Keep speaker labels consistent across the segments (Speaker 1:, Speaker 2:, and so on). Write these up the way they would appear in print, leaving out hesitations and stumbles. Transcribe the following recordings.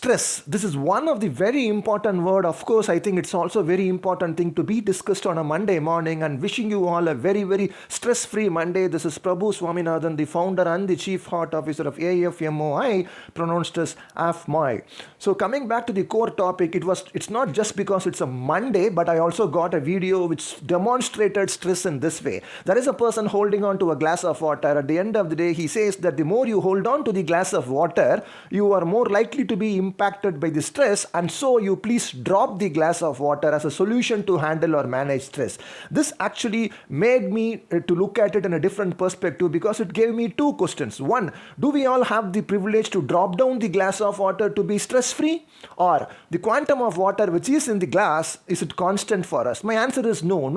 Speaker 1: stress. This is one of the very important word. Of course, I think it's also a very important thing to be discussed on a Monday morning, and wishing you all a very, very stress-free Monday. This is Prabhu Swaminathan, the founder and the chief heart officer of AFMOI, pronounced as AFMOI. So coming back to the core topic, it's not just because it's a Monday, but I also got a video which demonstrated stress in this way. There is a person holding on to a glass of water. At the end of the day, he says that the more you hold on to the glass of water, you are more likely to be impacted by the stress, and so you please drop the glass of water as a solution to handle or manage stress. This actually made me to look at it in a different perspective, because it gave me two questions. One, do we all have the privilege to drop down the glass of water to be stress free, or the quantum of water which is in the glass, is it constant for us? My answer is no.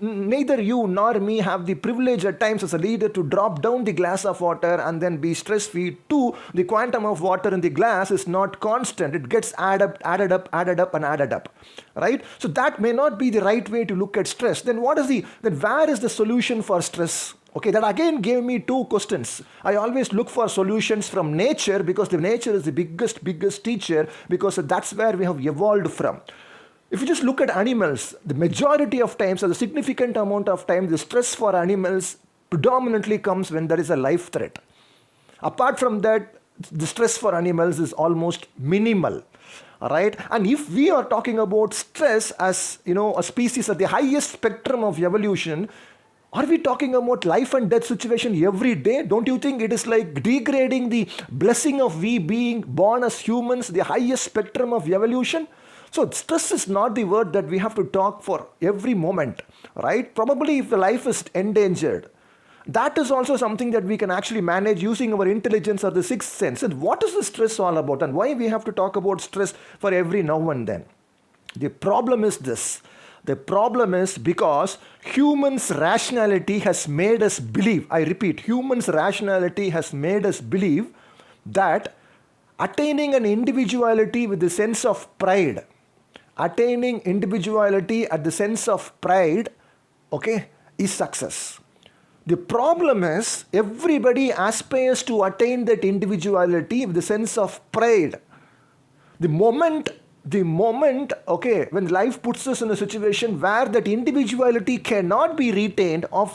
Speaker 1: Neither you nor me have the privilege at times as a leader to drop down the glass of water and then be stress free. Two, the quantum of water in the glass is not constant. It gets added up, right? So that may not be the right way to look at stress. Then where is the solution for stress? Okay, that again gave me two questions. I always look for solutions from nature, because the nature is the biggest teacher, because that's where we have evolved from. If you just look at animals, the majority of times, or the significant amount of time, the stress for animals predominantly comes when there is a life threat. Apart from that, the stress for animals is almost minimal. All right. And if we are talking about stress as, a species at the highest spectrum of evolution, are we talking about life and death situation every day? Don't you think it is like degrading the blessing of we being born as humans, the highest spectrum of evolution? So stress is not the word that we have to talk for every moment, right? Probably if the life is endangered, that is also something that we can actually manage using our intelligence or the sixth sense. And what is the stress all about, and why we have to talk about stress for every now and then? The problem is this. The problem is because humans' rationality has made us believe, I repeat, humans' rationality has made us believe that attaining an individuality with the sense of pride, attaining individuality at the sense of pride, is success. The problem is everybody aspires to attain that individuality with the sense of pride. The moment, when life puts us in a situation where that individuality cannot be retained, or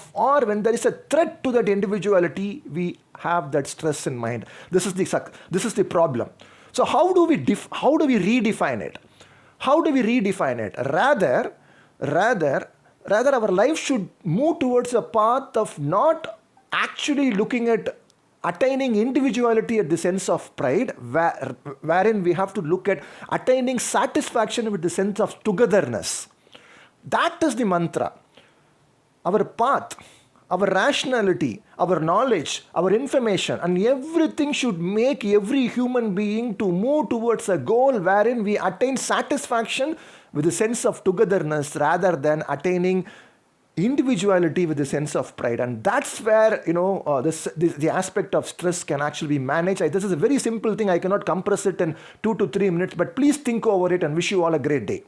Speaker 1: when there is a threat to that individuality, we have that stress in mind. This is the problem. So how do we redefine it? How do we redefine it? Rather, our life should move towards a path of not actually looking at attaining individuality at the sense of pride, wherein we have to look at attaining satisfaction with the sense of togetherness. That is the mantra. Our path, our rationality, our knowledge, our information, and everything should make every human being to move towards a goal wherein we attain satisfaction with a sense of togetherness, rather than attaining individuality with a sense of pride. And that's where the aspect of stress can actually be managed. This is a very simple thing. I cannot compress it in 2 to 3 minutes, but please think over it, and wish you all a great day.